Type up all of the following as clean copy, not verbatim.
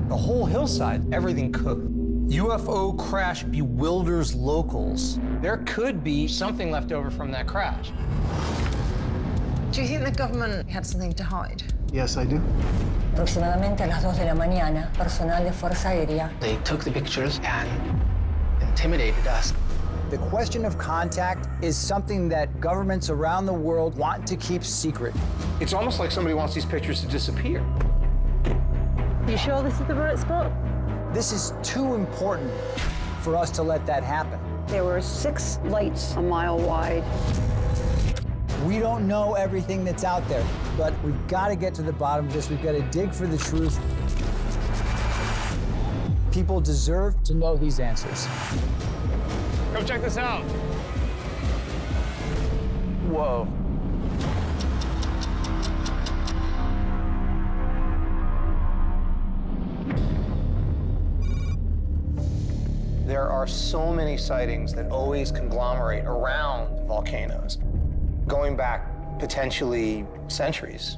The whole hillside, everything cooked. UFO crash bewilders locals. There could be something left over from that crash. Do you think the government had something to hide? Yes, I do. Aproximadamente a las 2 de la mañana, personal de Fuerza Aérea. They took the pictures and intimidated us. The question of contact is something that governments around the world want to keep secret. It's almost like somebody wants these pictures to disappear. You sure this is the right spot? This is too important for us to let that happen. There were 6 lights a mile wide. We don't know everything that's out there, but we've got to get to the bottom of this. We've got to dig for the truth. People deserve to know these answers. Come check this out. Whoa. There are so many sightings that always conglomerate around volcanoes, going back potentially centuries.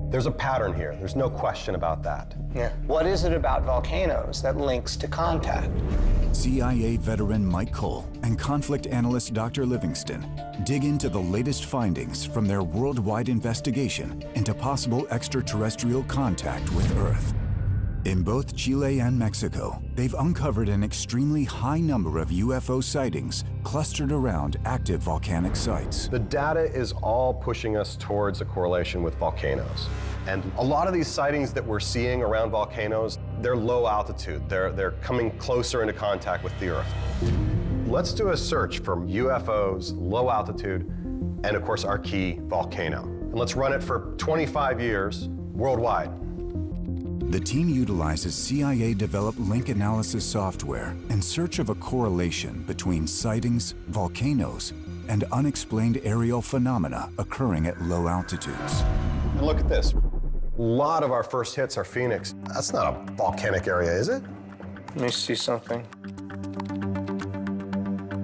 There's a pattern here. There's no question about that. Yeah. What is it about volcanoes that links to contact? CIA veteran Mike Cole and conflict analyst Dr. Livingston dig into the latest findings from their worldwide investigation into possible extraterrestrial contact with Earth. In both Chile and Mexico, they've uncovered an extremely high number of UFO sightings clustered around active volcanic sites. The data is all pushing us towards a correlation with volcanoes. And a lot of these sightings that we're seeing around volcanoes, they're low altitude. They're coming closer into contact with the Earth. Let's do a search for UFOs, low altitude, and of course our key, volcano. And let's run it for 25 years worldwide. The team utilizes CIA-developed link analysis software in search of a correlation between sightings, volcanoes, and unexplained aerial phenomena occurring at low altitudes. And look at this. A lot of our first hits are Phoenix. That's not a volcanic area, is it? Let me see something.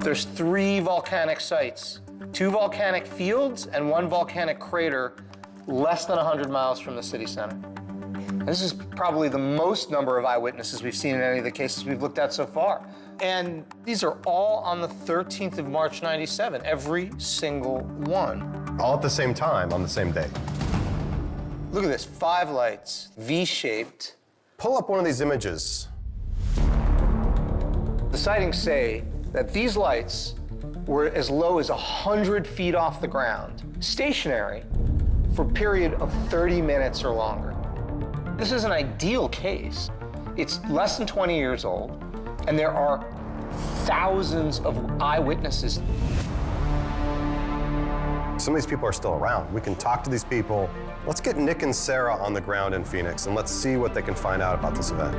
There's 3 volcanic sites, 2 volcanic fields and 1 volcanic crater less than 100 miles from the city center. This is probably the most number of eyewitnesses we've seen in any of the cases we've looked at so far. And these are all on the 13th of March, 97, every single one. All at the same time, on the same day. Look at this, 5 lights, V-shaped. Pull up one of these images. The sightings say that these lights were as low as 100 feet off the ground, stationary, for a period of 30 minutes or longer. This is an ideal case. It's less than 20 years old, and there are thousands of eyewitnesses. Some of these people are still around. We can talk to these people. Let's get Nick and Sarah on the ground in Phoenix, and let's see what they can find out about this event.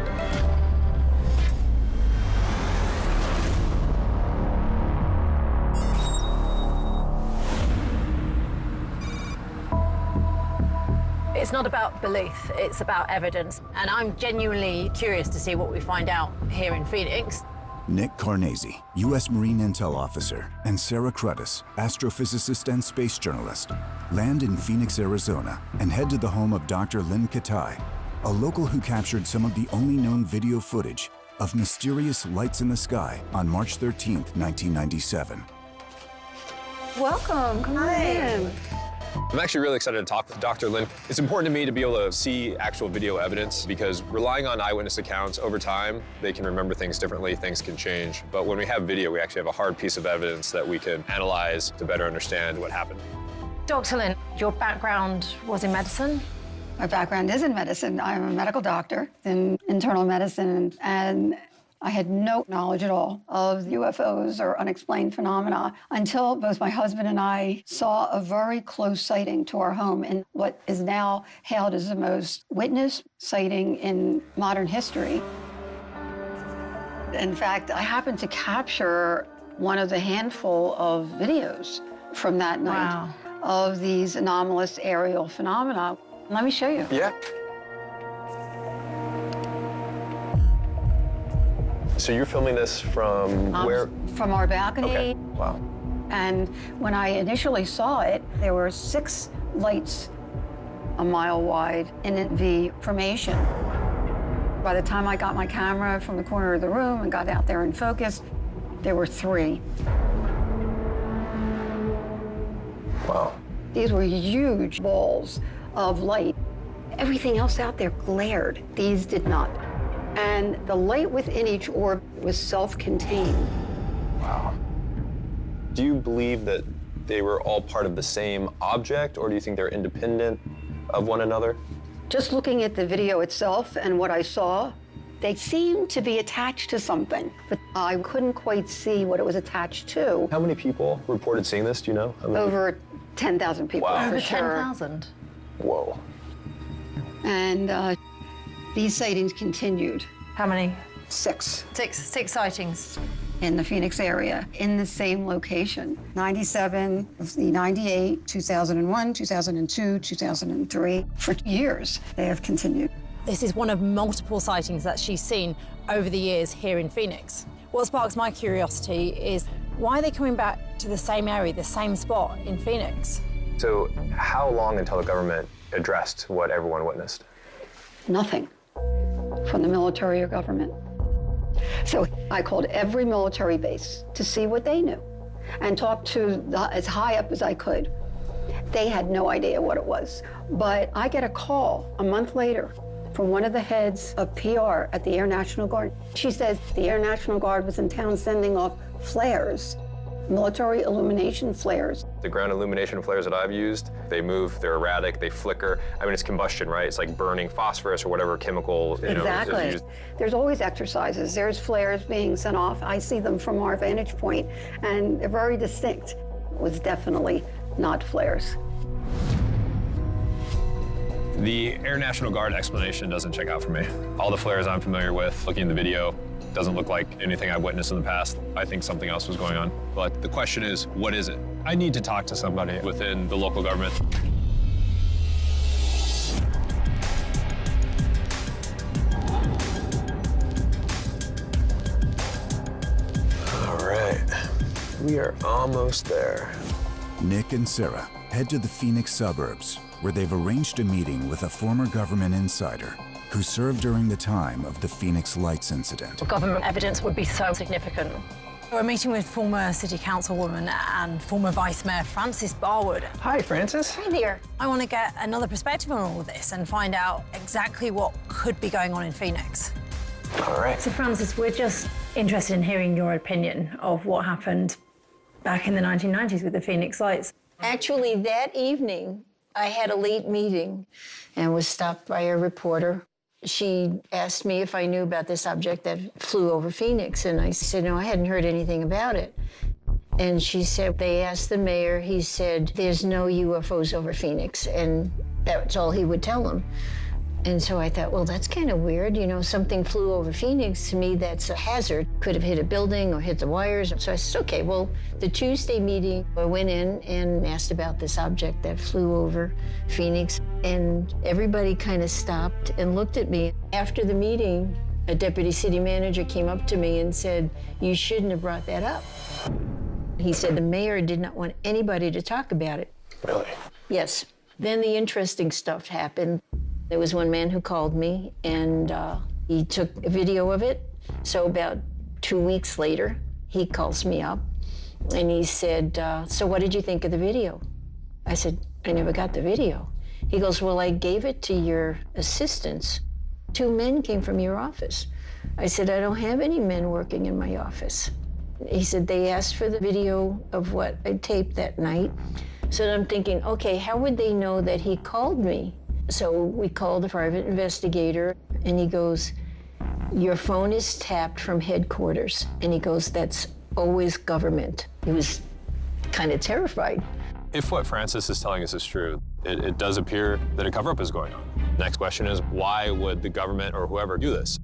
It's not about belief, it's about evidence. And I'm genuinely curious to see what we find out here in Phoenix. Nick Carnesi, U.S. Marine Intel Officer, and Sarah Cruddas, astrophysicist and space journalist, land in Phoenix, Arizona, and head to the home of Dr. Lynn Katai, a local who captured some of the only known video footage of mysterious lights in the sky on March 13, 1997. Welcome, come in. I'm actually really excited to talk with Dr. Lynn. It's important to me to be able to see actual video evidence because relying on eyewitness accounts over time, they can remember things differently, things can change. But when we have video, we actually have a hard piece of evidence that we can analyze to better understand what happened. Dr. Lynn, your background was in medicine? My background is in medicine. I'm a medical doctor in internal medicine, and I had no knowledge at all of UFOs or unexplained phenomena until both my husband and I saw a very close sighting to our home in what is now hailed as the most witnessed sighting in modern history. In fact, I happened to capture one of the handful of videos from that night of these anomalous aerial phenomena. Let me show you. Yeah. So you're filming this from where? From our balcony. Okay. Wow. And when I initially saw it, there were 6 lights a mile wide in the formation. By the time I got my camera from the corner of the room and got out there and focused, there were 3. Wow. These were huge balls of light. Everything else out there glared. These did not. And the light within each orb was self-contained. Wow. Do you believe that they were all part of the same object, or do you think they're independent of one another? Just looking at the video itself and what I saw, they seemed to be attached to something, but I couldn't quite see what it was attached to. How many people reported seeing this, do you know? How many? Over 10,000 people, Wow. for Over sure. 10,000. Whoa. And these sightings continued. How many? 6 Six sightings. in the Phoenix area in the same location. 97, 98, 2001, 2002, 2003. For years, they have continued. This is one of multiple sightings that she's seen over the years here in Phoenix. What sparks my curiosity is why are they coming back to the same area, the same spot in Phoenix? So how long until the government addressed what everyone witnessed? Nothing from the military or government. So I called every military base to see what they knew and talked to as high up as I could. They had no idea what it was. But I get a call a month later from one of the heads of PR at the Air National Guard. She says the Air National Guard was in town sending off flares, military illumination flares. The ground illumination flares that I've used, they move, they're erratic, they flicker. I mean, it's combustion, right? It's like burning phosphorus or whatever chemical, you know, Exactly. is used. There's always exercises. There's flares being sent off. I see them from our vantage point, and they're very distinct. It was definitely not flares. The Air National Guard explanation doesn't check out for me. All the flares I'm familiar with, looking at the video, doesn't look like anything I've witnessed in the past. I think something else was going on. But the question is, what is it? I need to talk to somebody within the local government. All right, we are almost there. Nick and Sarah head to the Phoenix suburbs, where they've arranged a meeting with a former government insider who served during the time of the Phoenix Lights incident. Government evidence would be so significant. We're meeting with former City Councilwoman and former Vice Mayor Frances Barwood. Hi, Francis. Hi there. I want to get another perspective on all of this and find out exactly what could be going on in Phoenix. All right. So, Frances, we're just interested in hearing your opinion of what happened back in the 1990s with the Phoenix Lights. Actually, that evening, I had a late meeting and was stopped by a reporter. She asked me if I knew about this object that flew over Phoenix, and I said, no, I hadn't heard anything about it. And she said, they asked the mayor, he said, there's no UFOs over Phoenix, and that's all he would tell them. And so I thought, well, that's kind of weird. You know, something flew over Phoenix. To me, that's a hazard. Could have hit a building or hit the wires. So I said, okay, well, the Tuesday meeting, I went in and asked about this object that flew over Phoenix. And everybody kind of stopped and looked at me. After the meeting, a deputy city manager came up to me and said, you shouldn't have brought that up. He said the mayor did not want anybody to talk about it. Really? Yes. Then the interesting stuff happened. There was one man who called me, and he took a video of it. So about 2 weeks later, he calls me up, and he said, so what did you think of the video? I said, I never got the video. He goes, well, I gave it to your assistants. 2 men came from your office. I said, I don't have any men working in my office. He said, they asked for the video of what I taped that night. So I'm thinking, okay, how would they know that he called me? So we called a private investigator, and he goes, your phone is tapped from headquarters. And he goes, that's always government. He was kind of terrified. If what Frances is telling us is true, it does appear that a cover-up is going on. Next question is, why would the government or whoever do this?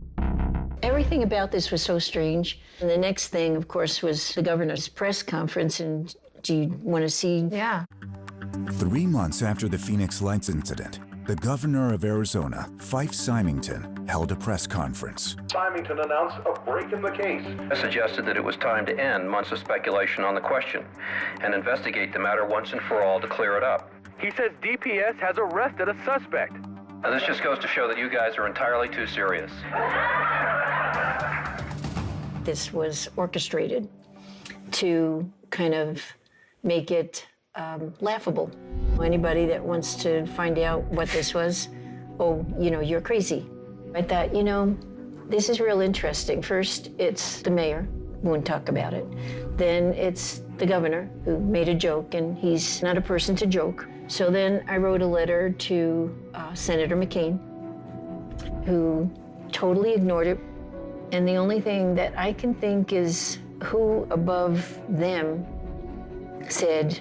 Everything about this was so strange. And the next thing, of course, was the governor's press conference. And do you want to see? Yeah. 3 months after the Phoenix Lights incident, the governor of Arizona, Fife Symington, held a press conference. Symington announced a break in the case. I suggested that it was time to end months of speculation on the question and investigate the matter once and for all to clear it up. He says DPS has arrested a suspect. Now, this just goes to show that you guys are entirely too serious. This was orchestrated to kind of make it laughable. Anybody that wants to find out what this was, oh, you know, you're crazy. I thought, you know, this is real interesting. First, it's the mayor, who wouldn't talk about it. Then it's the governor, who made a joke, and he's not a person to joke. So then I wrote a letter to Senator McCain, who totally ignored it. And the only thing that I can think is who above them said,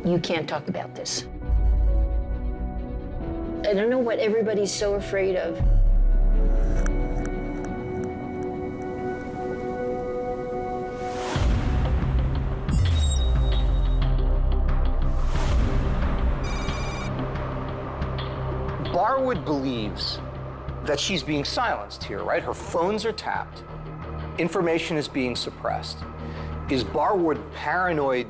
you can't talk about this. I don't know what everybody's so afraid of. Barwood believes that she's being silenced here, right? Her phones are tapped. Information is being suppressed. Is Barwood paranoid,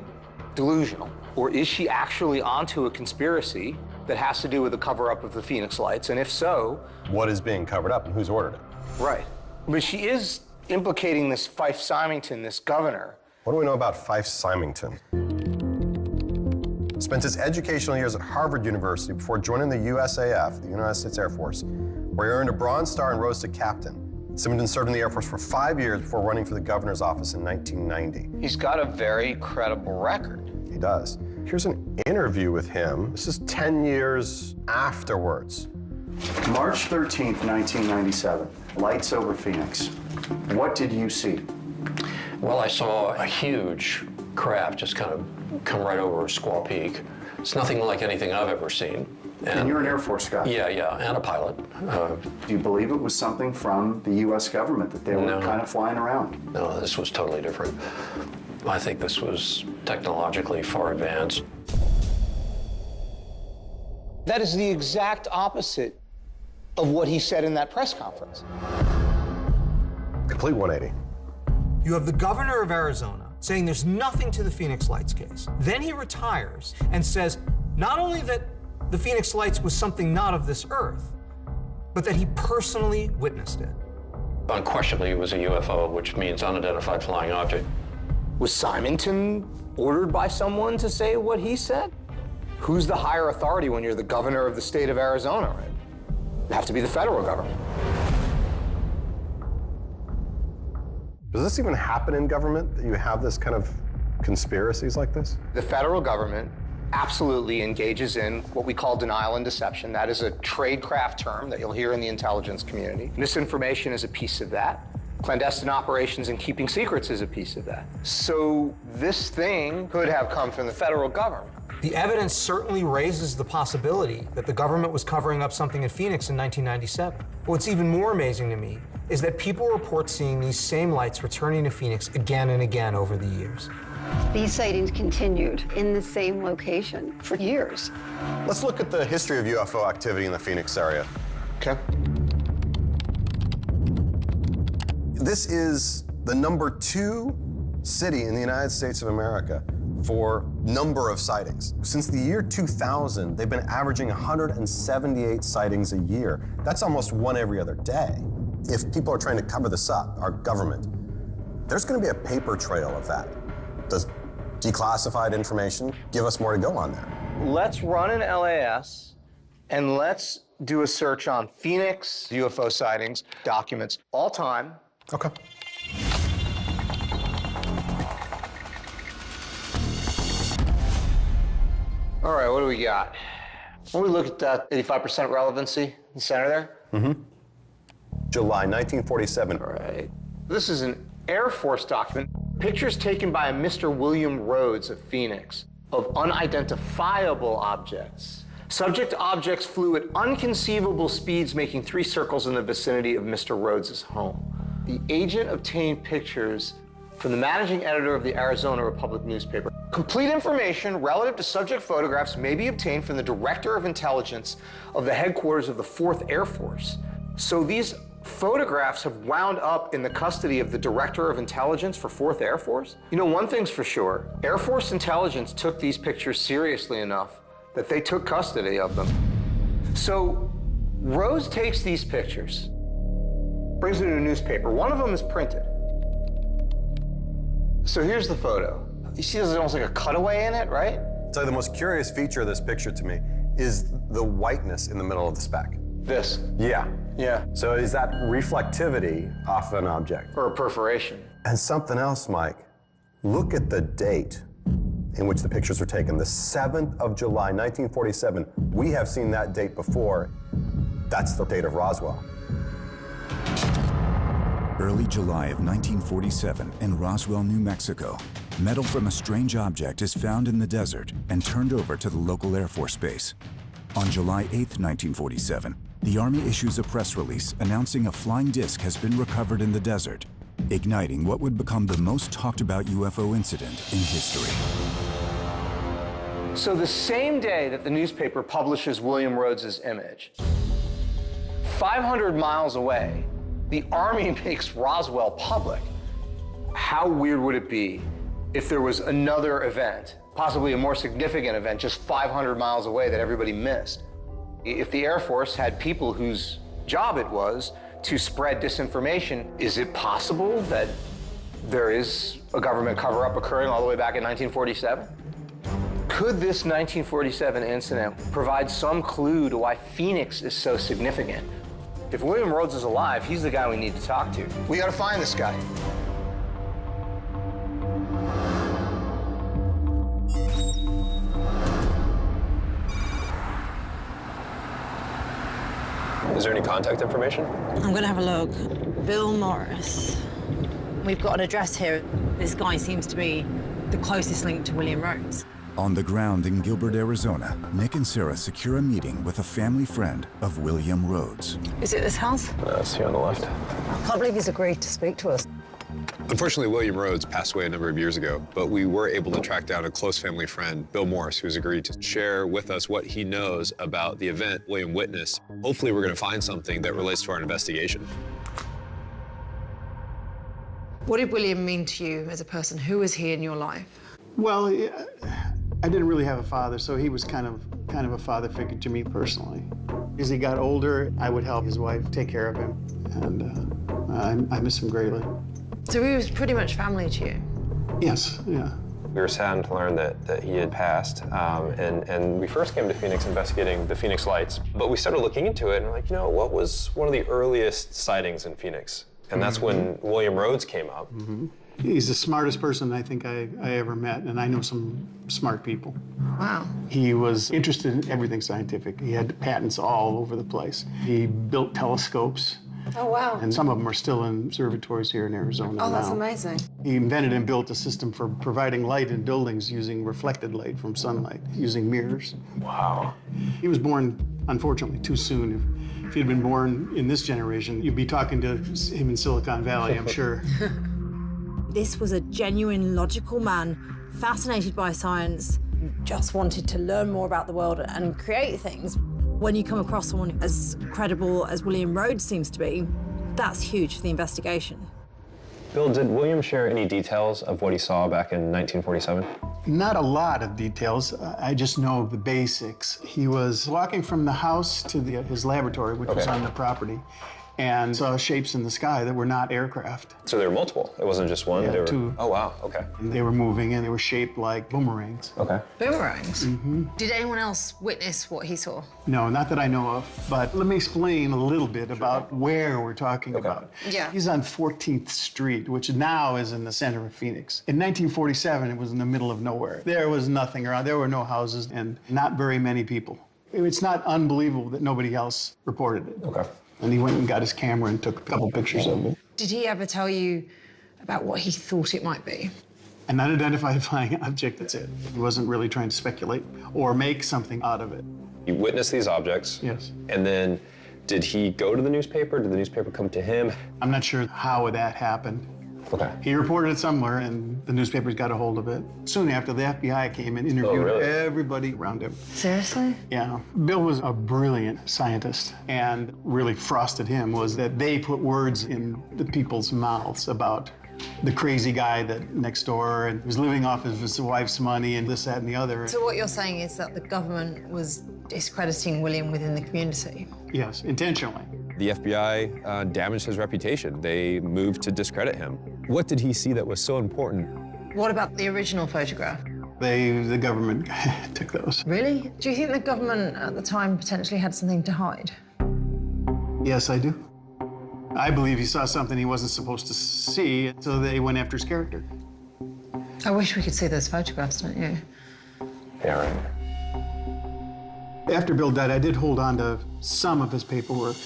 delusional? Or is she actually onto a conspiracy that has to do with the cover-up of the Phoenix Lights? And if so... What is being covered up and who's ordered it? Right. But she is implicating this Fife Symington, this governor. What do we know about Fife Symington? Spent his educational years at Harvard University before joining the USAF, the United States Air Force, where he earned a Bronze Star and rose to captain. Symington served in the Air Force for 5 years before running for the governor's office in 1990. He's got a very credible record. He does. Here's an interview with him. This is 10 years afterwards. March 13th, 1997, lights over Phoenix. What did you see? Well, I saw a huge craft just kind of come right over Squaw Peak. It's nothing like anything I've ever seen. And you're an Air Force guy? Yeah, and a pilot. Do you believe it was something from the U.S. government that they were kind of flying around? No, this was totally different. I think this was technologically far advanced. That is the exact opposite of what he said in that press conference. Complete 180. You have the governor of Arizona saying there's nothing to the Phoenix Lights case. Then he retires and says not only that the Phoenix Lights was something not of this earth, but that he personally witnessed it. Unquestionably, it was a UFO, which means unidentified flying object. Was Symington ordered by someone to say what he said? Who's the higher authority when you're the governor of the state of Arizona, right? It'd have to be the federal government. Does this even happen in government, that you have this kind of conspiracies like this? The federal government absolutely engages in what we call denial and deception. That is a tradecraft term that you'll hear in the intelligence community. Misinformation is a piece of that. Clandestine operations and keeping secrets is a piece of that. So this thing could have come from the federal government. The evidence certainly raises the possibility that the government was covering up something in Phoenix in 1997. What's even more amazing to me is that people report seeing these same lights returning to Phoenix again and again over the years. These sightings continued in the same location for years. Let's look at the history of UFO activity in the Phoenix area. Okay. This is the #2 city in the United States of America for number of sightings. Since the year 2000, they've been averaging 178 sightings a year. That's almost one every other day. If people are trying to cover this up, our government, there's going to be a paper trail of that. Does declassified information give us more to go on there? Let's run an LAS and let's do a search on Phoenix UFO sightings, documents, all time. Okay. All right, what do we got? When we look at that 85% relevancy in the center there? Mm-hmm. July 1947. All right. This is an Air Force document. Pictures taken by a Mr. William Rhodes of Phoenix of unidentifiable objects. Subject objects flew at unconceivable speeds, making 3 circles in the vicinity of Mr. Rhodes' home. The agent obtained pictures from the managing editor of the Arizona Republic newspaper. Complete information relative to subject photographs may be obtained from the Director of Intelligence of the headquarters of the 4th Air Force. So these photographs have wound up in the custody of the Director of Intelligence for 4th Air Force? You know, one thing's for sure, Air Force intelligence took these pictures seriously enough that they took custody of them. So Rose takes these pictures, brings them to a newspaper. One of them is printed. So here's the photo. You see there's almost like a cutaway in it, right? So the most curious feature of this picture to me is the whiteness in the middle of the speck. This. Yeah. Yeah. So is that reflectivity off an object? Or a perforation. And something else, Mike. Look at the date in which the pictures were taken, the 7th of July, 1947. We have seen that date before. That's the date of Roswell. Early July of 1947 in Roswell, New Mexico, metal from a strange object is found in the desert and turned over to the local Air Force Base. On July 8, 1947, the Army issues a press release announcing a flying disc has been recovered in the desert, igniting what would become the most talked about UFO incident in history. So the same day that the newspaper publishes William Rhodes's image, 500 miles away, the Army makes Roswell public. How weird would it be if there was another event, possibly a more significant event, just 500 miles away that everybody missed? If the Air Force had people whose job it was to spread disinformation, is it possible that there is a government cover-up occurring all the way back in 1947? Could this 1947 incident provide some clue to why Phoenix is so significant? If William Rhodes is alive, he's the guy we need to talk to. We gotta find this guy. Is there any contact information? I'm gonna have a look. Bill Morris. We've got an address here. This guy seems to be the closest link to William Rhodes. On the ground in Gilbert, Arizona, Nick and Sarah secure a meeting with a family friend of William Rhodes. Is it this house? It's here on the left. I can't believe he's agreed to speak to us. Unfortunately, William Rhodes passed away a number of years ago, but we were able to track down a close family friend, Bill Morris, who's agreed to share with us what he knows about the event William witnessed. Hopefully, we're going to find something that relates to our investigation. What did William mean to you as a person? Who was he in your life? Well, I didn't really have a father, so he was kind of a father figure to me personally. As he got older, I would help his wife take care of him, and I miss him greatly. So he was pretty much family to you? Yes, yeah. We were saddened to learn that he had passed, and we first came to Phoenix investigating the Phoenix Lights, but we started looking into it, and we're like, you know, what was one of the earliest sightings in Phoenix? And that's when William Rhodes came up. He's the smartest person I think I ever met, and I know some smart people. Wow. He was interested in everything scientific. He had patents all over the place. He built telescopes. Oh, wow. And some of them are still in observatories here in Arizona now. Oh, that's amazing. He invented and built a system for providing light in buildings using reflected light from sunlight, using mirrors. Wow. He was born, unfortunately, too soon. If he'd been born in this generation, you'd be talking to him in Silicon Valley, I'm sure. This was a genuine, logical man, fascinated by science, just wanted to learn more about the world and create things. When you come across someone as credible as William Rhodes seems to be, that's huge for the investigation. Bill, did William share any details of what he saw back in 1947? Not a lot of details. I just know the basics. He was walking from the house to his laboratory, which was on the property, and saw shapes in the sky that were not aircraft. So there were multiple? It wasn't just one? Yeah, They were... two. Oh, wow, okay. And they were moving, and they were shaped like boomerangs. Okay. Boomerangs? Mm-hmm. Did anyone else witness what he saw? No, not that I know of, but let me explain a little bit about where we're talking about. Yeah. He's on 14th Street, which now is in the center of Phoenix. In 1947, it was in the middle of nowhere. There was nothing around. There were no houses and not very many people. It's not unbelievable that nobody else reported it. Okay. And he went and got his camera and took a couple pictures of it. Did he ever tell you about what he thought it might be? An unidentified flying object, that's it. He wasn't really trying to speculate or make something out of it. He witnessed these objects. Yes. And then did he go to the newspaper? Did the newspaper come to him? I'm not sure how that happened. Okay. He reported it somewhere, and the newspapers got a hold of it. Soon after, the FBI came and interviewed everybody around him. Seriously? Yeah. Bill was a brilliant scientist, and really frosted him was that they put words in the people's mouths about the crazy guy that next door and was living off of his wife's money and this, that, and the other. So what you're saying is that the government was discrediting William within the community? Yes, intentionally. The FBI damaged his reputation. They moved to discredit him. What did he see that was so important? What about the original photograph? The government took those. Really? Do you think the government at the time potentially had something to hide? Yes, I do. I believe he saw something he wasn't supposed to see, so they went after his character. I wish we could see those photographs, don't you? Yeah, right. After Bill died, I did hold on to some of his paperwork.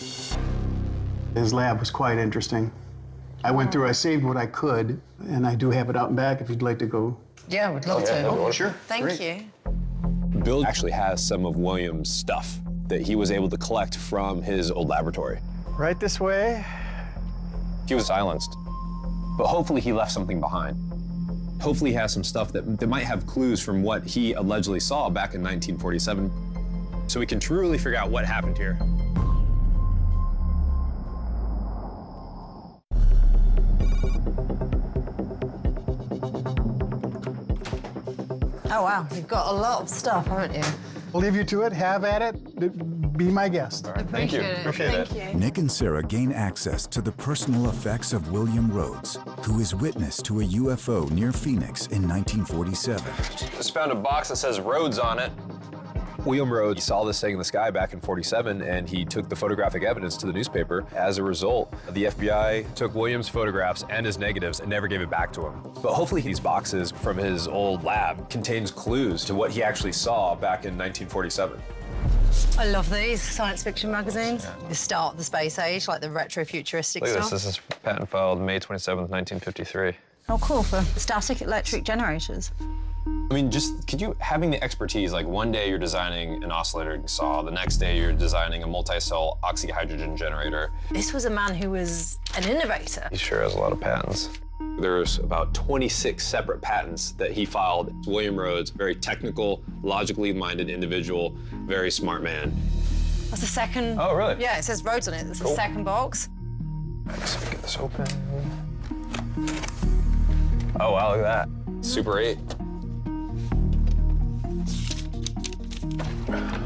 His lab was quite interesting. I went through, I saved what I could, and I do have it out and back if you'd like to go. Yeah, I would love to. Oh, sure. Thank Great. you. Bill actually has some of William's stuff that he was able to collect from his old laboratory. Right this way. He was silenced, but hopefully he left something behind. Hopefully he has some stuff that might have clues from what he allegedly saw back in 1947, so we can truly figure out what happened here. Oh, wow. You've got a lot of stuff, haven't you? I'll leave you to it. Have at it. Be my guest. All right, thank you. Appreciate it. Thank you. Nick and Sarah gain access to the personal effects of William Rhodes, who is witness to a UFO near Phoenix in 1947. Just found a box that says Rhodes on it. William Rhodes saw this thing in the sky back in '47, and he took the photographic evidence to the newspaper. As a result, the FBI took William's photographs and his negatives and never gave it back to him. But hopefully these boxes from his old lab contains clues to what he actually saw back in 1947. I love these science fiction magazines. The start of the space age, like the retro-futuristic Look at stuff. this. This is patent filed May 27th, 1953. Oh, cool, for static electric generators. I mean, could you, having the expertise, like one day you're designing an oscillator saw, the next day you're designing a multi-cell oxyhydrogen generator. This was a man who was an innovator. He sure has a lot of patents. There's about 26 separate patents that he filed. William Rhodes, very technical, logically minded individual, very smart man. That's the second. Oh, really? Yeah, it says Rhodes on it. That's the second box. Let's get this open. Oh, wow, look at that. Super 8.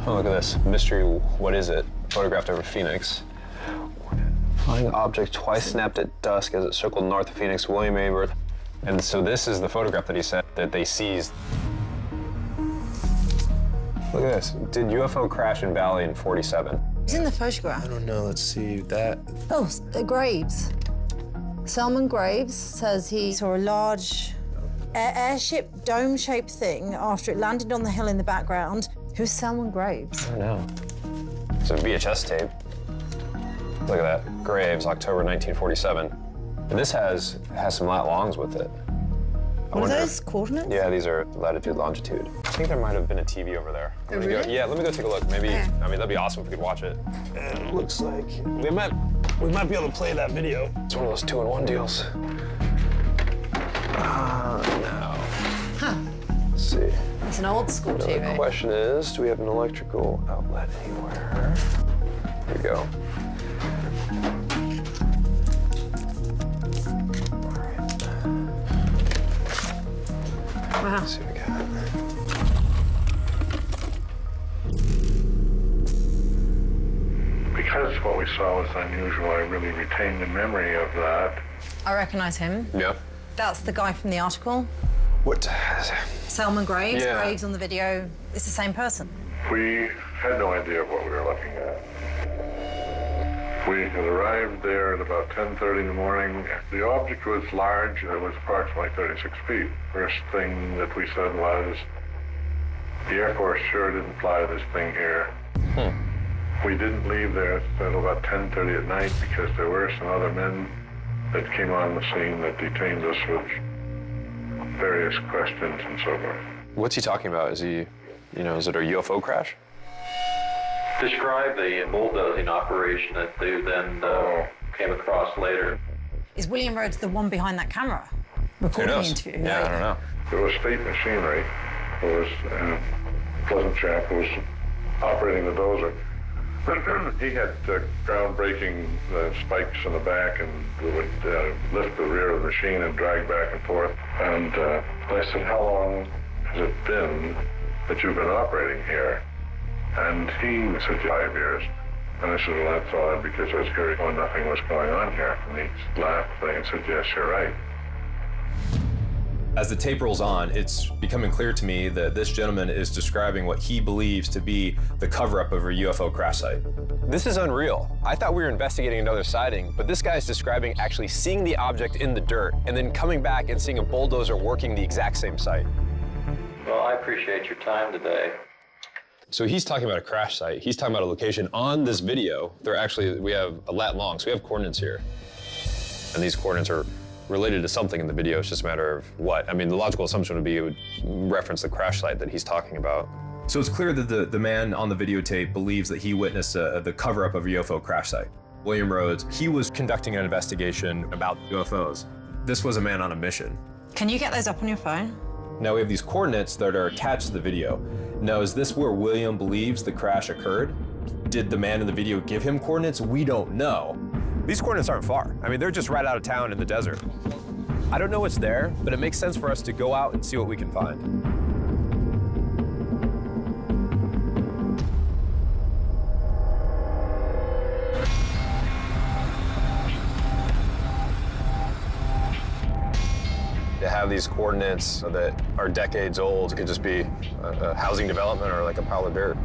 Oh, look at this. Mystery, what is it? Photographed over Phoenix. Flying object twice snapped at dusk as it circled north of Phoenix, William A. Worth. And so this is the photograph that he said that they seized. Look at this. Did UFO crash in Valley in '47? It's in the photograph. I don't know. Let's see that. Oh, Graves. Selman Graves says he saw a large airship dome-shaped thing after it landed on the hill in the background. Who's Selman Graves? I don't know. It's a VHS tape. Look at that. Graves, October 1947. And this has some lat longs with it. What are those coordinates? Yeah, these are latitude, longitude. I think there might have been a TV over there. Oh, really? Yeah, let me go take a look. Maybe, I mean, that'd be awesome if we could watch it. And it looks like we might be able to play that video. It's one of those 2-in-1 deals. No. Huh. Let's see. It's an old school The TV. question is, do we have an electrical outlet anywhere? Here we go. Wow. Let's see what we got. Because what we saw was unusual, I really retained the memory of that. I recognize him. Yeah. That's the guy from the article. What? Selman Graves. Yeah. Graves on the video. It's the same person. We had no idea of what we were looking at. We had arrived there at about 10:30 in the morning. The object was large. It was approximately 36 feet. First thing that we said was, the Air Force sure didn't fly this thing here. We didn't leave there until about 10:30 at night because there were some other men that came on the scene that detained us with various questions and so forth. What's he talking about? Is he, is it a UFO crash? Describe the bulldozing operation that they then came across later. Is William Rhodes the one behind that camera recording the interview? Yeah, I don't know. It was state machinery. It was a pleasant chap who was operating the dozer. He had groundbreaking spikes in the back and would lift the rear of the machine and drag back and forth. And I said, how long has it been that you've been operating here? And he said, 5 years. And I said, well, that's odd because I was here when nothing was going on here. And he laughed and said, yes, you're right. As the tape rolls on, it's becoming clear to me that this gentleman is describing what he believes to be the cover-up of a UFO crash site. This is unreal. I thought we were investigating another sighting, but this guy's describing actually seeing the object in the dirt and then coming back and seeing a bulldozer working the exact same site. Well, I appreciate your time today. So he's talking about a crash site. He's talking about a location on this video. We have a lat long, so we have coordinates here. And these coordinates are related to something in the video. It's just a matter of what. I mean, the logical assumption would be it would reference the crash site that he's talking about. So it's clear that the man on the videotape believes that he witnessed the cover-up of a UFO crash site. William Rhodes, he was conducting an investigation about UFOs. This was a man on a mission. Can you get those up on your phone? Now we have these coordinates that are attached to the video. Now, is this where William believes the crash occurred? Did the man in the video give him coordinates? We don't know. These coordinates aren't far. I mean, they're just right out of town in the desert. I don't know what's there, but it makes sense for us to go out and see what we can find. To have these coordinates that are decades old, it could just be a housing development or like a pile of dirt.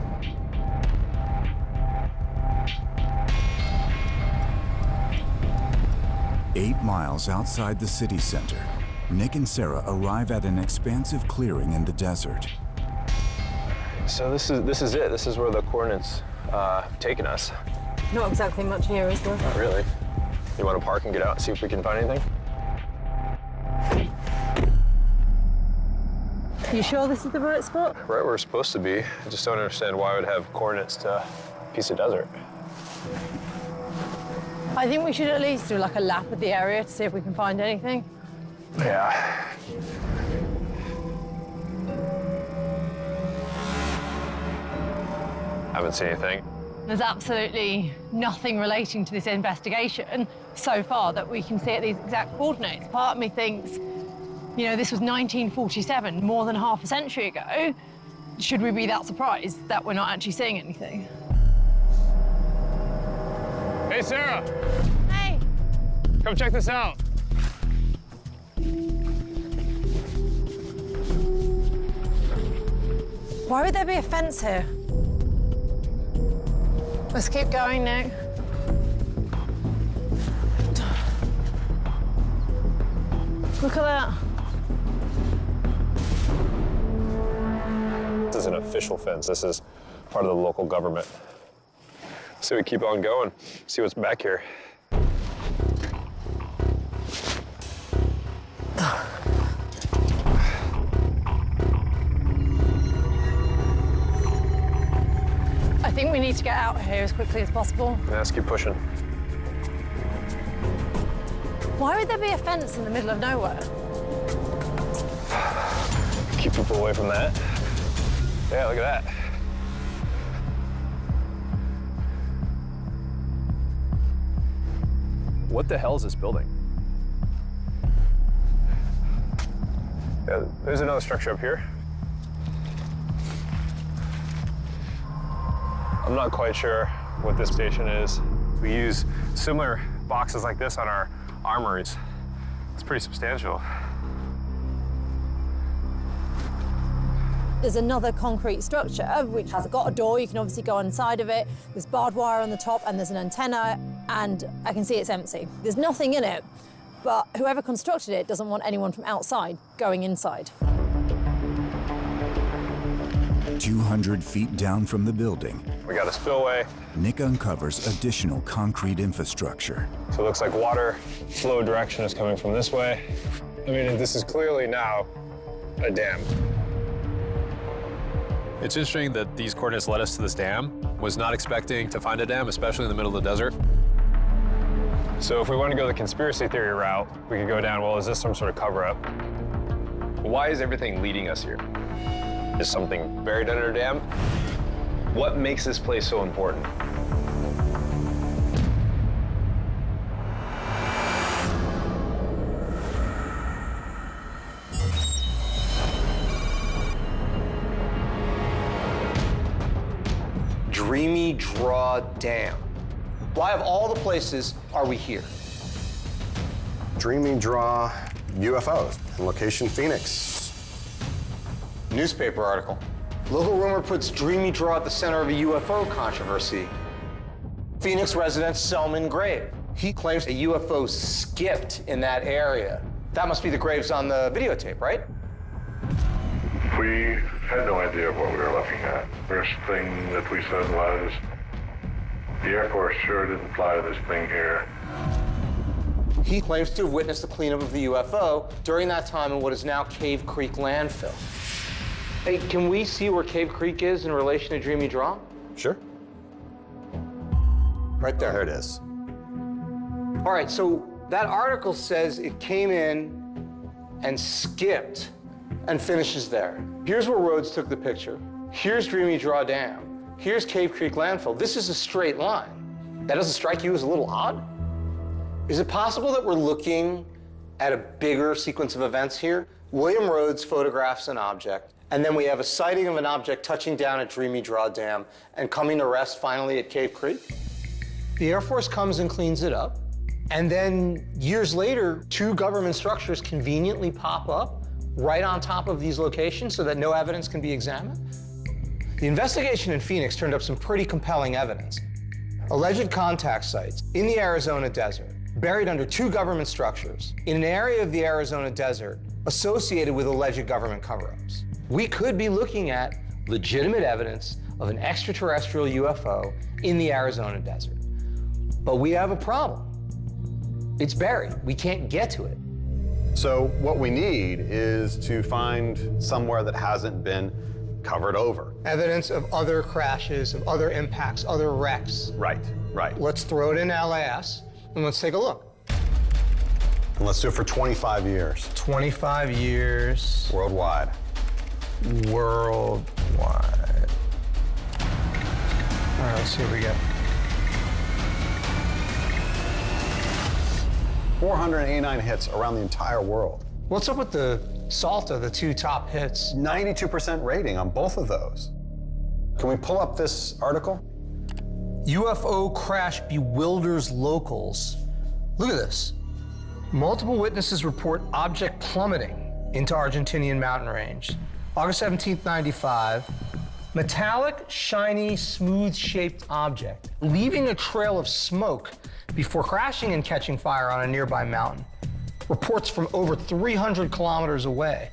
8 miles outside the city center, Nick and Sarah arrive at an expansive clearing in the desert. So this is it. This is where the coordinates have taken us. Not exactly much here, is there? Not really. You want to park and get out and see if we can find anything? You sure this is the right spot? Right where we're supposed to be. I just don't understand why I would have coordinates to a piece of desert. I think we should at least do like a lap of the area to see if we can find anything. Yeah. Haven't seen anything. There's absolutely nothing relating to this investigation so far that we can see at these exact coordinates. Part of me thinks, you know, this was 1947, more than half a century ago. Should we be that surprised that we're not actually seeing anything? Hey, Sarah. Hey. Come check this out. Why would there be a fence here? Let's keep going, Nick. Look at that. This is an official fence. This is part of the local government. So we keep on going, see what's back here. I think we need to get out of here as quickly as possible. Yeah, let's keep pushing. Why would there be a fence in the middle of nowhere? Keep people away from that. Yeah, look at that. What the hell is this building? Yeah, there's another structure up here. I'm not quite sure what this station is. We use similar boxes like this on our armories. It's pretty substantial. There's another concrete structure which has got a door. You can obviously go inside of it. There's barbed wire on the top and there's an antenna, and I can see it's empty. There's nothing in it, but whoever constructed it doesn't want anyone from outside going inside. 200 feet down from the building, We got a spillway. Nick uncovers additional concrete infrastructure. So it looks like water flow direction is coming from this way. I mean, this is clearly now a dam. It's interesting that these coordinates led us to this dam. Was not expecting to find a dam, especially in the middle of the desert. So if we want to go the conspiracy theory route, we could go down, well, is this some sort of cover-up? Why is everything leading us here? Is something buried under a dam? What makes this place so important? Dreamy Draw Dam. Why of all the places are we here? Dreamy draw UFOs in location Phoenix. Newspaper article. Local rumor puts Dreamy Draw at the center of a UFO controversy. Phoenix resident Selman grave. He claims a UFO skipped in that area. That must be the graves on the videotape, right? We had no idea what we were looking at. First thing that we said was, the Air Force sure didn't fly this thing here. He claims to have witnessed the cleanup of the UFO during that time in what is now Cave Creek landfill. Hey, can we see where Cave Creek is in relation to Dreamy Draw? Sure. Right there. There it is. All right, so that article says it came in and skipped and finishes there. Here's where Rhodes took the picture. Here's Dreamy Draw Dam. Here's Cave Creek landfill. This is a straight line. That doesn't strike you as a little odd? Is it possible that we're looking at a bigger sequence of events here? William Rhodes photographs an object, and then we have a sighting of an object touching down at Dreamy Draw Dam and coming to rest finally at Cave Creek. The Air Force comes and cleans it up, and then years later, two government structures conveniently pop up right on top of these locations so that no evidence can be examined. The investigation in Phoenix turned up some pretty compelling evidence. Alleged contact sites in the Arizona desert, buried under two government structures in an area of the Arizona desert associated with alleged government cover-ups. We could be looking at legitimate evidence of an extraterrestrial UFO in the Arizona desert. But we have a problem. It's buried. We can't get to it. So what we need is to find somewhere that hasn't been covered over. Evidence of other crashes, of other impacts, other wrecks. Right, right. Let's throw it in LAS and let's take a look. And let's do it for 25 years. 25 years. Worldwide. Worldwide. All right, let's see what we got. 489 hits around the entire world. What's up with the Salta, the two top hits? 92% rating on both of those. Can we pull up this article? UFO crash bewilders locals. Look at this. Multiple witnesses report object plummeting into Argentinian mountain range. August 17th, 95. Metallic, shiny, smooth-shaped object, leaving a trail of smoke before crashing and catching fire on a nearby mountain. Reports from over 300 kilometers away.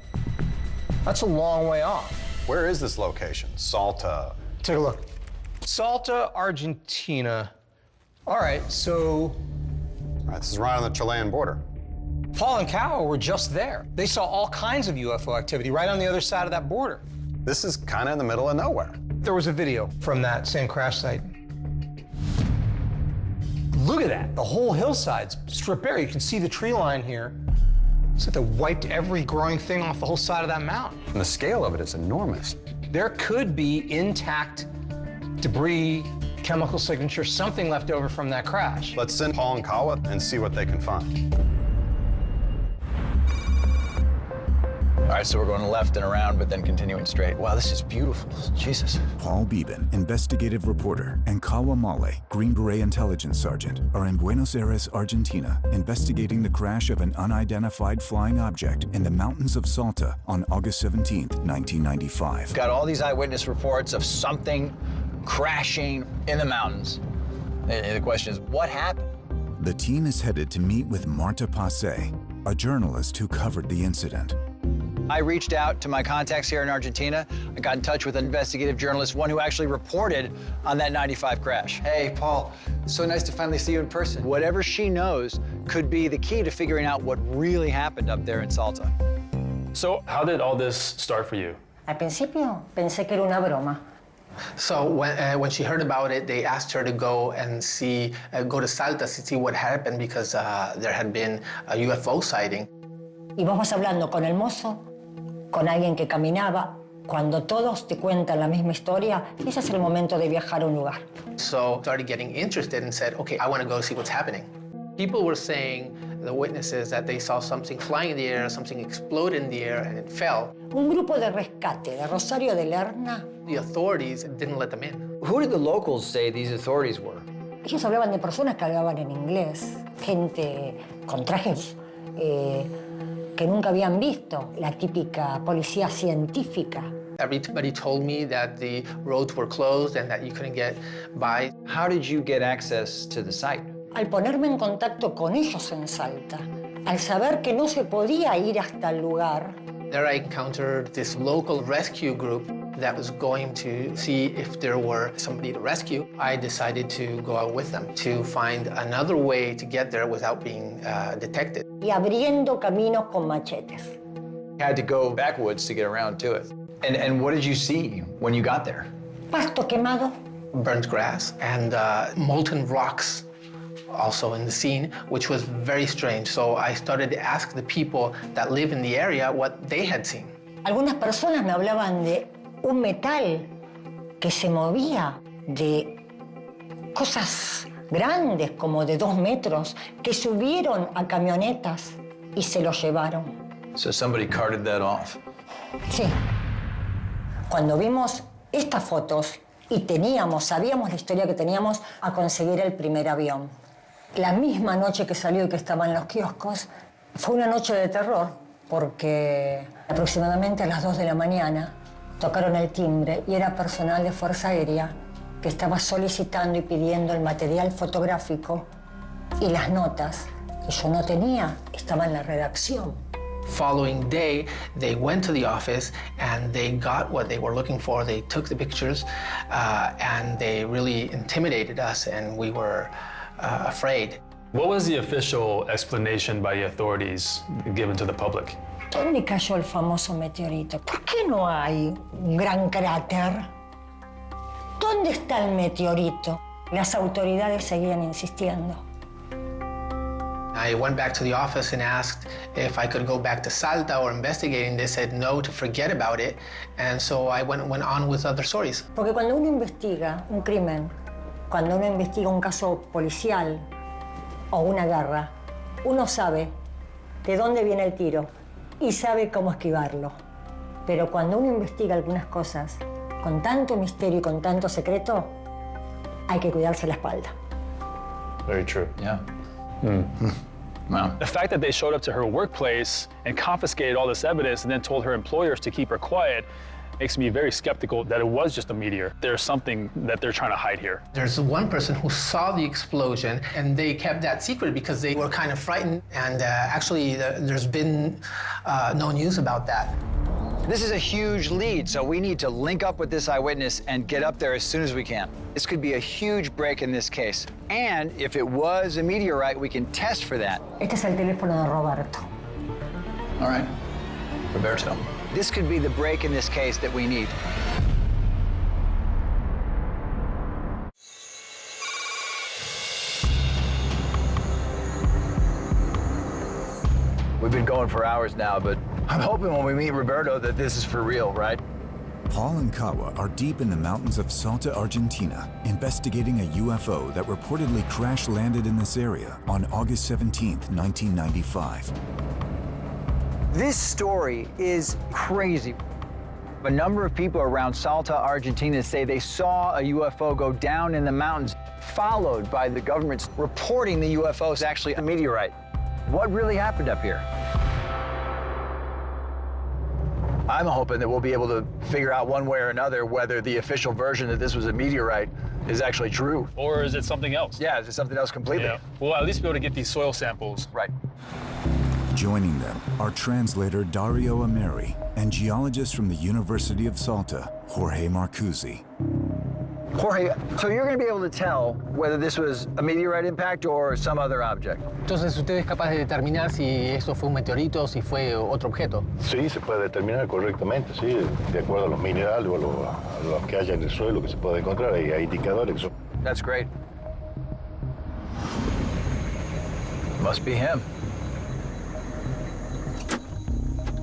That's a long way off. Where is this location? Salta. Take a look. Salta, Argentina. All right, so... All right, this is right on the Chilean border. Paul and Cow were just there. They saw all kinds of UFO activity right on the other side of that border. This is kind of in the middle of nowhere. There was a video from that same crash site. Look at that. The whole hillside's stripped bare. You can see the tree line here. It's like they wiped every growing thing off the whole side of that mountain. And the scale of it is enormous. There could be intact debris, chemical signature, something left over from that crash. Let's send Paul and Kawa and see what they can find. All right, so we're going left and around, but then continuing straight. Wow, this is beautiful. Jesus. Paul Beeben, investigative reporter, and Kawa Male, Green Beret intelligence sergeant, are in Buenos Aires, Argentina, investigating the crash of an unidentified flying object in the mountains of Salta on August 17, 1995. Got all these eyewitness reports of something crashing in the mountains. And the question is, what happened? The team is headed to meet with Marta Passe, a journalist who covered the incident. I reached out to my contacts here in Argentina. I got in touch with an investigative journalist, one who actually reported on that 95 crash. Hey, Paul, so nice to finally see you in person. Whatever she knows could be the key to figuring out what really happened up there in Salta. So how did all this start for you? Al principio pensé que era una broma. So when she heard about it, they asked her to go and go to Salta to see what happened because there had been a UFO sighting. Y vos vas hablando con el mozo, con alguien que caminaba, cuando todos te cuentan la misma historia, ese es el momento de viajar a un lugar. So started getting interested and said, okay, I want to go see what's happening. People were saying, the witnesses, that they saw something flying in the air, something explode in the air, and it fell. Un grupo de rescate de Rosario de Lerna. The authorities didn't let them in. Who did the locals say these authorities were? Ellos hablaban de personas que hablaban en inglés, gente con trajes que nunca habían visto, la típica policía científica. Everybody told me that the roads were closed and that you couldn't get by. How did you get access to the site? Al ponerme en contacto con ellos en Salta, al saber que no se podía ir hasta el lugar, There I encountered this local rescue group that was going to see if there were somebody to rescue. I decided to go out with them to find another way to get there without being detected. y abriendo caminos con machetes. You had to go backwoods to get around to it. And what did you see when you got there? Pasto quemado. Burnt grass and molten rocks also in the scene, which was very strange. So I started to ask the people that live in the area what they had seen. Algunas personas me hablaban de un metal que se movía, de cosas grandes como de 2 metros que subieron a camionetas y se lo llevaron. So somebody carted that off. Sí. Cuando vimos estas fotos y sabíamos la historia que teníamos a conseguir el primer avión. La misma noche que salió y que estaba en los kioscos, fue una noche de terror, porque aproximadamente a las 2 de la mañana tocaron el timbre y era personal de Fuerza Aérea que estaba solicitando y pidiendo el material fotográfico y las notas que yo no tenía, estaban en la redacción. Following day, they went to the office and they got what they were looking for. They took the pictures and they really intimidated us and we were afraid. What was the official explanation by the authorities given to the public? ¿Dónde cayó el famoso meteorito? ¿Por qué no hay un gran cráter? ¿Dónde está el meteorito? Las autoridades seguían insistiendo. I went back to the office and asked if I could go back to Salta or investigating. They said no, to forget about it. And so I went on with other stories. Porque cuando uno investiga un crimen, cuando uno investiga un caso policial o una guerra, uno sabe de dónde viene el tiro y sabe cómo esquivarlo. Pero cuando uno investiga algunas cosas con tanto misterio y con tanto secreto, hay que cuidarse la espalda. Very true. Yeah. Wow. The fact that they showed up to her workplace and confiscated all this evidence and then told her employers to keep her quiet makes me very skeptical that it was just a meteor. There's something that they're trying to hide here. There's one person who saw the explosion and they kept that secret because they were kind of frightened. And actually, there's been no news about that. This is a huge lead, so we need to link up with this eyewitness and get up there as soon as we can. This could be a huge break in this case. And if it was a meteorite, we can test for that. Este es el teléfono de Roberto. All right. Roberto. This could be the break in this case that we need. We've been going for hours now, but I'm hoping when we meet Roberto that this is for real, right? Paul and Kawa are deep in the mountains of Salta, Argentina, investigating a UFO that reportedly crash-landed in this area on August 17, 1995. This story is crazy. A number of people around Salta, Argentina say they saw a UFO go down in the mountains, followed by the government's reporting the UFO is actually a meteorite. What really happened up here? I'm hoping that we'll be able to figure out one way or another whether the official version that this was a meteorite is actually true. Or is it something else? Yeah, is it something else completely? Yeah. We'll at least be able to get these soil samples. Right. Joining them are translator Dario Ameri and geologist from the University of Salta, Jorge Marcuzzi. Jorge, so you're going to be able to tell whether this was a meteorite impact or some other object? Entonces, ¿usted es capaz de determinar si esto fue un meteorito o si fue otro objeto? Sí, se puede determinar correctamente, sí, de acuerdo a los minerales o a lo que haya en el suelo que se puede encontrar. Hay indicadores. That's great. Must be him.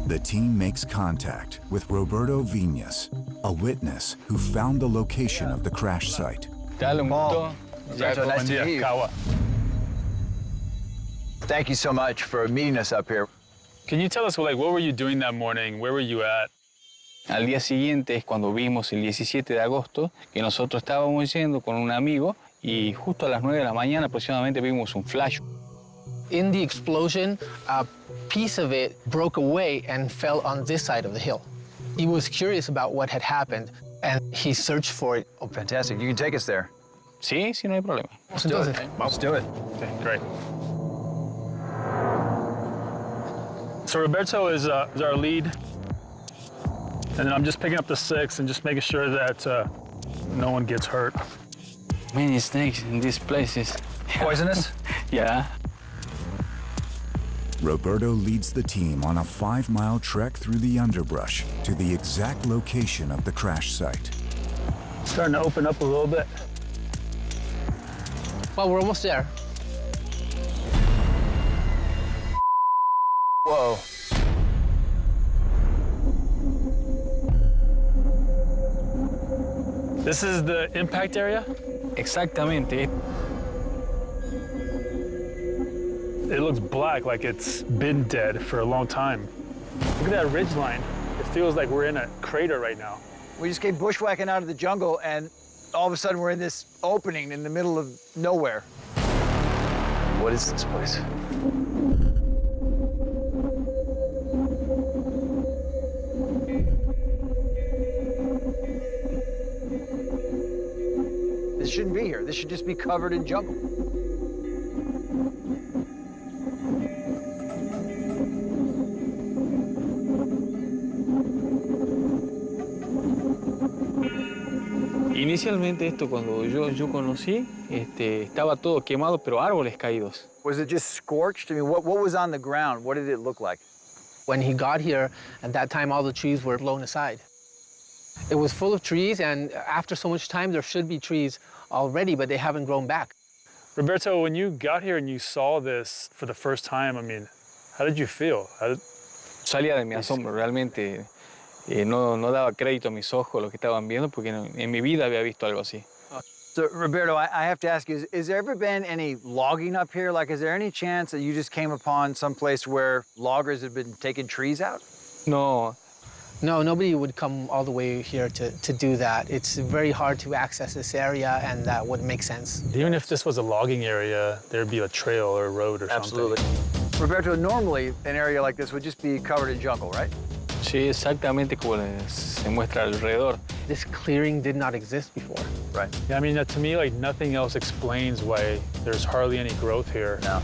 The team makes contact with Roberto Viñas, a witness who found the location of the crash site. Paul, nice to meet you. Thank you so much for meeting us up here. Can you tell us, like, what were you doing that morning? Where were you at? Al día siguiente es cuando vimos el 17 de agosto que nosotros estábamos yendo con un amigo y justo a las 9 de la mañana aproximadamente vimos un flash. In the explosion, a piece of it broke away and fell on this side of the hill. He was curious about what had happened, and he searched for it. Oh, fantastic. You can take us there. Sí, sí, no hay problema. Let's do it. Let's do it. Okay, great. So Roberto is our lead, and then I'm just picking up the 6 and just making sure that no one gets hurt. Many snakes in these places. Poisonous? Yeah. Roberto leads the team on a 5-mile trek through the underbrush to the exact location of the crash site. Starting to open up a little bit. Well, we're almost there. Whoa. This is the impact area? Exactamente. It looks black, like it's been dead for a long time. Look at that ridge line. It feels like we're in a crater right now. We just came bushwhacking out of the jungle, and all of a sudden we're in this opening in the middle of nowhere. What is this place? This shouldn't be here. This should just be covered in jungle. Inicialmente esto cuando yo conocí, estaba todo quemado, pero árboles caídos. Was it just scorched? I mean, what was on the ground? What did it look like? When he got here, at that time, all the trees were blown aside. It was full of trees, and after so much time, there should be trees already, but they haven't grown back. Roberto, when you got here and you saw this for the first time, I mean, how did you feel? Salía de mi asombro, realmente no daba crédito a mis ojos lo que estaban viendo, porque en mi vida había visto algo así. So, Roberto, I have to ask you, is there ever been any logging up here? Like, is there any chance that you just came upon some place where loggers have been taking trees out? No. No, nobody would come all the way here to do that. It's very hard to access this area, and that would make sense. Even if this was a logging area, there'd be a trail or a road or Absolutely. something. Roberto, normally an area like this would just be covered in jungle, right? Sí, exactamente como se muestra alrededor. This clearing did not exist before. Right. Yeah, I mean, to me, like, nothing else explains why there's hardly any growth here. No.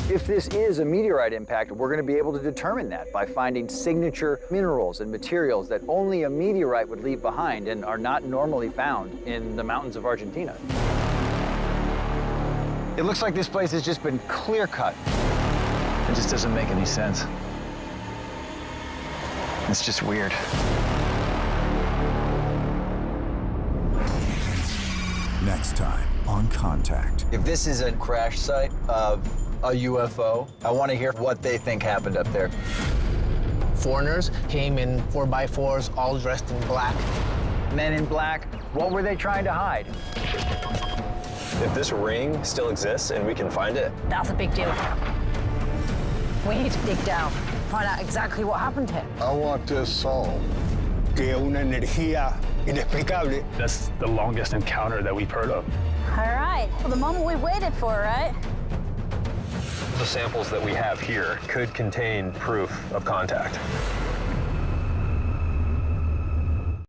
If this is a meteorite impact, we're going to be able to determine that by finding signature minerals and materials that only a meteorite would leave behind and are not normally found in the mountains of Argentina. It looks like this place has just been clear-cut. It just doesn't make any sense. It's just weird. Next time on Contact. If this is a crash site of a UFO, I want to hear what they think happened up there. Foreigners came in 4x4s, all dressed in black. Men in black, what were they trying to hide? If this ring still exists and we can find it, That's a big deal. We need to dig down, find out exactly what happened here. I want this solved. Que una energía inexplicable. That's the longest encounter that we've heard of. All right, well, the moment we waited for, right? the samples that we have here could contain proof of contact.